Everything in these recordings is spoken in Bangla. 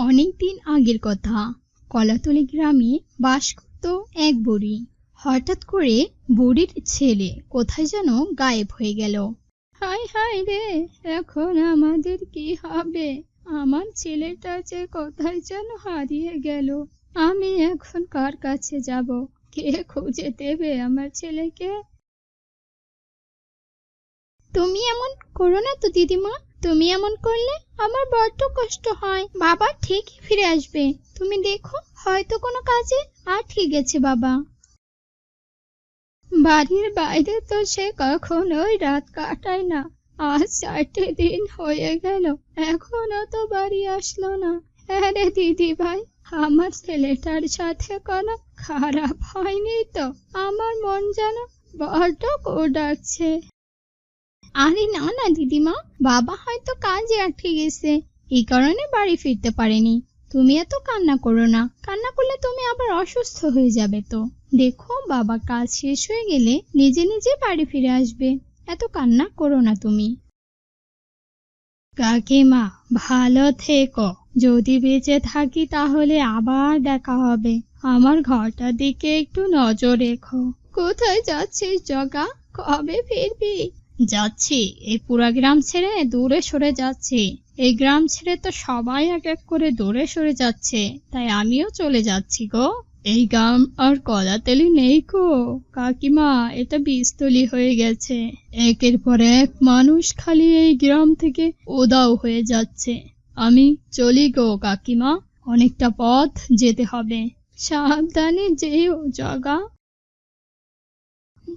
অনেকদিন আগের কথা। কলাতলি গ্রামে বাস করত এক বুড়ি। হঠাৎ করে বুড়ির ছেলে কোথায় যেন গায়েব হয়ে গেল। হায় হায় রে, এখন আমাদের কি হবে? আমার ছেলেটা যে কোথায় যেন হারিয়ে গেল। আমি এখন কার কাছে যাব? কে খুঁজে দেবে আমার ছেলেকে? তুমি এমন করো না তো দিদিমা। তুমি এমন করলে আমার বড্ড কষ্ট হয়। বাবা ঠিকই ফিরে আসবে, তুমি দেখো, হয়তো কোনো কাজে আটকে গেছে বাবা। বাড়ির বাইরে তো সে কখনোই রাত কাটায় না। আজ 4টে দিন হয়ে গেল, এখনো তো বাড়ি আসলো না। হ্যাঁ রে দিদি ভাই, আমার ছেলেটার সাথে কোনো খারাপ হয়নি তো? আমার মন যেন বড্ড ডাকছে। আরে না না দিদিমা, বাবা হয়তো কাজে আটকে গেছে, এই কারণে বাড়ি ফিরতে পারেনি। তুমি এত কান্না করো না, কান্না করলে তুমি আবার অসুস্থ হয়ে যাবে তো। দেখো, বাবা কাজ শেষ হয়ে গেলে নিজে নিজে বাড়ি ফিরে আসবে। এত কান্না করো না তুমি। কাকিমা, ভালো থেকো। যদি বেঁচে থাকি তাহলে আবার দেখা হবে। আমার ঘরটার দিকে একটু নজর রেখো। কোথায় যাচ্ছিস জগা? কবে ফিরবি? যাচ্ছি, এই পুরা গ্রাম ছেড়ে দূরে সরে যাচ্ছি। এই গ্রাম ছেড়ে তো সবাই এক এক করে দূরে সরে যাচ্ছে, তাই আমিও চলে যাচ্ছি গো। এই গ্রাম আর কলাতলি নেই গো কাকিমা, এটা বীজতলি হয়ে গেছে। একের পর এক মানুষ খালি এই গ্রাম থেকে উধাও হয়ে যাচ্ছে। আমি চলি গো কাকিমা, অনেকটা পথ যেতে হবে। সাবধানে যেও জগা।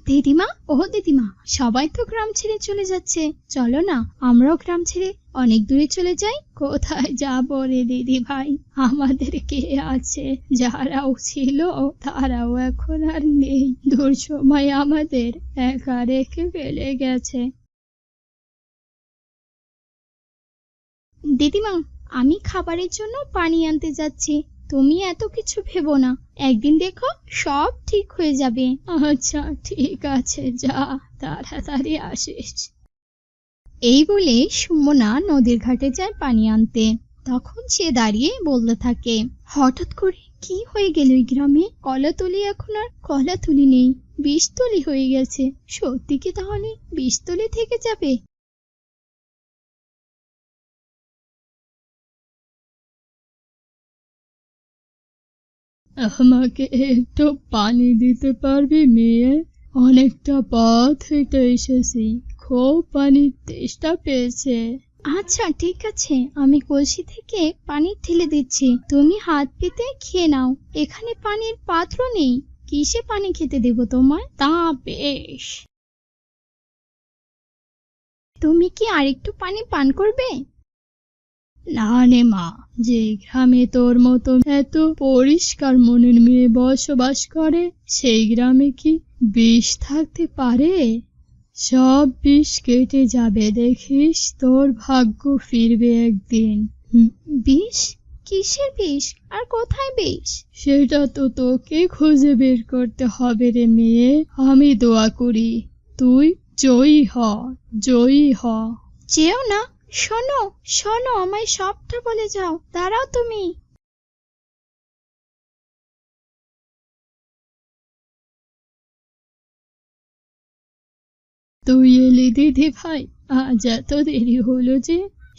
দিদিমা, ও দিদিমা, সবাই তো গ্রাম ছেড়ে চলে যাচ্ছে, চলো না আমরাও গ্রাম ছেড়ে অনেক দূরে চলে যাই। কোথায় যাবো রে দিদি ভাই? আমাদের কে আছে? যারাও ছিল তারাও এখন আর নেই। দূর সময় আমাদের একা রেখে ফেলে গেছে। দিদিমা, আমি খাবারের জন্য পানি আনতে যাচ্ছি, তুমি এত কিছু ভেবো না। একদিন দেখো সব ঠিক হয়ে যাবে। আচ্ছা ঠিক আছে, যা, তাড়াতাড়ি আসিস। এই বলে সুমনা নদীর ঘাটে যায় পানি আনতে। তখন সে দাঁড়িয়ে বলতে থাকে, হঠাৎ করে কি হয়ে গেল এই গ্রামে? কলাতলি এখন আর কলাতলি নেই, বীজতলি হয়ে গেছে। সত্যি কি তাহলে বীজতলি থেকে যাবে? আমাকে একটু পানি দিতে পারবি মেয়ে? অনেকটা পথ হেঁটে এসেছি, খুব পানির তেষ্টা পেয়েছে। আচ্ছা ঠিক আছে, আমি কলসি থেকে পানি ঢেলে দিচ্ছি, তুমি হাত পেতে খেয়ে নাও। এখানে পানির পাত্র নেই, কিসে পানি খেতে দেব তোমায়? তা বেশ, তুমি কি আরেকটু পানি পান করবে? না রে মা, যে গ্রামে তোর মতো এত পরিষ্কার মনের মেয়ে বসবাস করে, সেই গ্রামে কি বিষ থাকতে পারে? সব বিষ কেটে যাবে, দেখিস, তোর ভাগ্য ফিরবে একদিন। বিষ? কিসের বিষ আর কোথায় বিষ? সেটা তো তোকে খুঁজে বের করতে হবে রে মেয়ে। আমি দোয়া করি তুই জয়ী হ, জয়ী হ। যেও না, শোনো শোনো, আমায় সবটা বলে যাও। দাঁড়াও তুমি। তুই এলি দিদি ভাই, আজ এত দেরি হলো যে?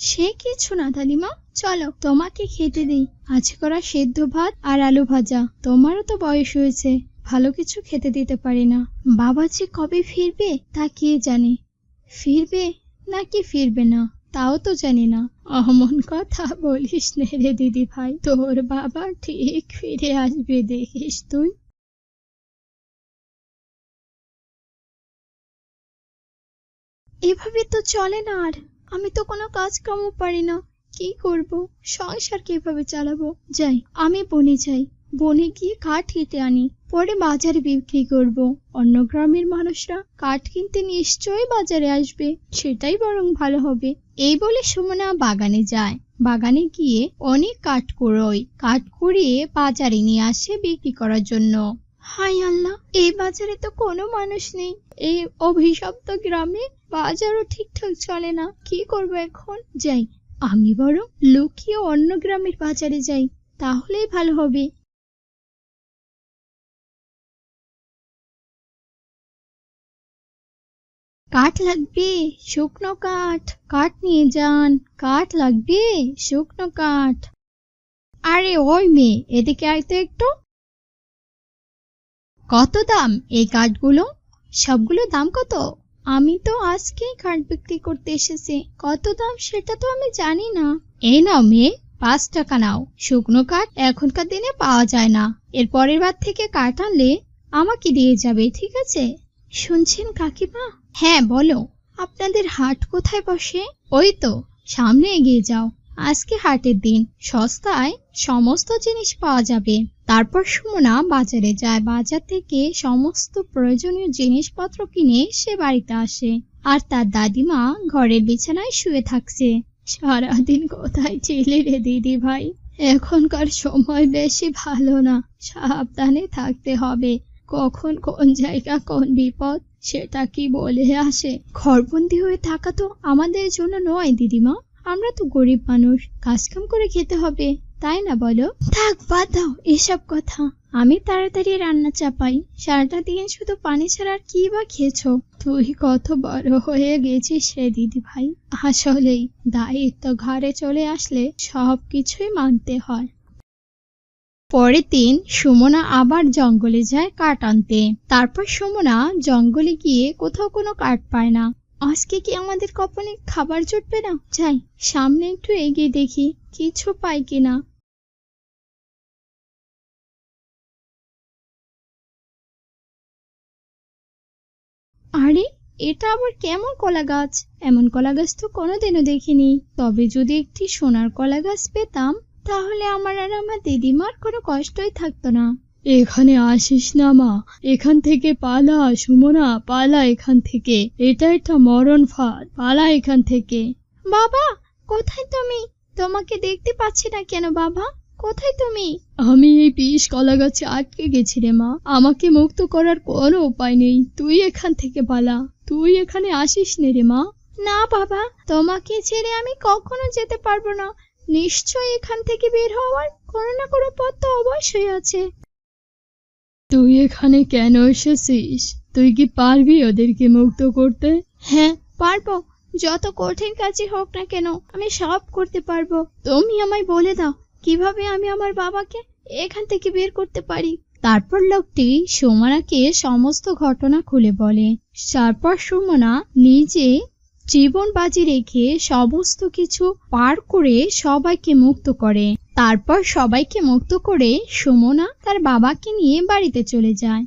সে কিছু না দাদিমা, চলো তোমাকে খেতে দেই। আজ করা সেদ্ধ ভাত আর আলু ভাজা। তোমারও তো বয়স হয়েছে, ভালো কিছু খেতে দিতে পারি না। বাবা যে কবে ফিরবে তা কে জানে। ফিরবে নাকি ফিরবে না তাও তো জানি না। অমন কথা বলিস নে রে দিদি ভাই, তোর বাবা ঠিক ফিরে আসবে, দেখিস তুই। এভাবে তো চলে না আর। আমি তো কোনো কাজ কামও পারি না, কি করব? সংসার কিভাবে চালাবো? যাই, আমি বনে যাই, বনে গিয়ে কাঠ কেটে আনি, পরে বাজারে বিক্রি করব। অন্য গ্রামের মানুষরা কাঠ কিনতে নিশ্চয়ই বাজারে আসবে, সেটাই বরং ভালো হবে। এই বলে সুমনা বাগানে যায়। বাগানে গিয়ে অনেক কাঠ কুড়োয়, কাঠ কুড়িয়ে বাজারে নিয়ে আসে বিক্রি করার জন্য। হায় আল্লাহ, এই বাজারে তো কোনো মানুষ নেই। এই অভিশপ্ত গ্রামে বাজারও ঠিকঠাক চলে না, কি করব এখন? যাই, আমি বরং লুকিয়ে অন্য গ্রামের বাজারে যাই, তাহলেই ভালো হবে। কাঠ লাগবে, শুকনো কাঠ, কাঠ নিয়ে যান। কাঠ লাগবে, শুকনো কাঠ। আরে ওই মেয়ে, এদিকে আয় তো একটু। কত দাম এই কাঠগুলো? সবগুলো দাম কত? আমি তো আজকেই কাঠ বিক্রি করতে এসেছি, কত দাম সেটা তো আমি জানি না। এই নাও মেয়ে, 5 টাকা নাও। শুকনো কাঠ এখনকার দিনে পাওয়া যায় না, এর পরের বার থেকে কাঠ আনলে আমাকে দিয়ে যাবে, ঠিক আছে? শুনছেন কাকিমা? হ্যাঁ বলো, আপনাদের হাট কোথায় বসে? ওই তো সামনে এগিয়ে যাও, আজকে হাটের দিন, সস্তায় সমস্ত জিনিস পাওয়া যাবে। তারপর সুমনা বাজারে যায়, বাজার থেকে সমস্ত প্রয়োজনীয় জিনিসপত্র কিনে সে বাড়িতে আসে। আর তার দাদিমা ঘরের বিছানায় শুয়ে থাকছে। সারাদিন কোথায় ছিলে রে দিদি ভাই? এখনকার সময় বেশি ভালো না, সাবধানে থাকতে হবে। কখন কোন জায়গা কোন বিপদ সেটা কি বলে আসে। ঘরবন্দি হয়ে থাকা তো আমাদের জন্য নয় দিদিমা, আমরা তো গরিব মানুষ, কাজকাম করে খেতে হবে, তাই না বলো? থাক বাদ দাও এসব কথা, আমি তাড়াতাড়ি রান্না চাপাই। সারাটা দিন শুধু পানি ছাড়া আর কি বা খেয়েছো? তুই কত বড় হয়ে গেছিস রে দিদি ভাই, আসলেই দায়িত্ব ঘাড়ে চলে আসলে সবকিছুই মানতে হয়। পরের দিন সুমনা আবার জঙ্গলে যায় কাঠ আনতে। তারপর সুমনা জঙ্গলে গিয়ে কোথাও কোনো কাঠ পায় না। আজকে কি আমাদের কপালে খাবার জুটবে না? যাই সামনে একটু এগিয়ে দেখি কিছু পাই কিনা। আরে এটা আবার কেমন কলা গাছ? এমন কলা গাছ তো কোনোদিনও দেখিনি। তবে যদি একটি সোনার কলা গাছ পেতাম তাহলে আমার আর আমার দিদিমার কোনো কষ্টই থাকতো না। এখানে আসিস না মা, এখান থেকে পালা সুমনা, পালা এখান থেকে, এটা একটা মরণ ফাঁদ, পালা এখান থেকে। বাবা কোথায় তুমি? তোমাকে দেখতে পাচ্ছি না কেন বাবা, কোথায় তুমি? আমি এই বিষ কলা গাছে আটকে গেছি রে মা, আমাকে মুক্ত করার কোনো উপায় নেই, তুই এখান থেকে পালা, তুই এখানে আসিস নে রে মা। না বাবা, তোমাকে ছেড়ে আমি কখনো যেতে পারবো না, নিশ্চয়ই এখান থেকে বের হওয়ার কোনো না কোনো পথ তো অবশ্যই আছে। তুই এখানে কেন এসেছিস? তুই কি পারবি ওদেরকে মুক্ত করতে? হ্যাঁ পারবো, যত কঠিন কাজই হোক না কেন আমি সব করতে পারবো। তুমি আমায় বলে দাও কিভাবে আমি আমার বাবাকে এখান থেকে বের করতে পারি। তারপর লোকটি সুমনাকে সমস্ত ঘটনা খুলে বলে। তারপর সুমনা নিজে জীবন বাজি রেখে সমস্ত কিছু পার করে সবাইকে মুক্ত করে। তারপর সবাইকে মুক্ত করে সুমনা তার বাবাকে নিয়ে বাড়িতে চলে যায়।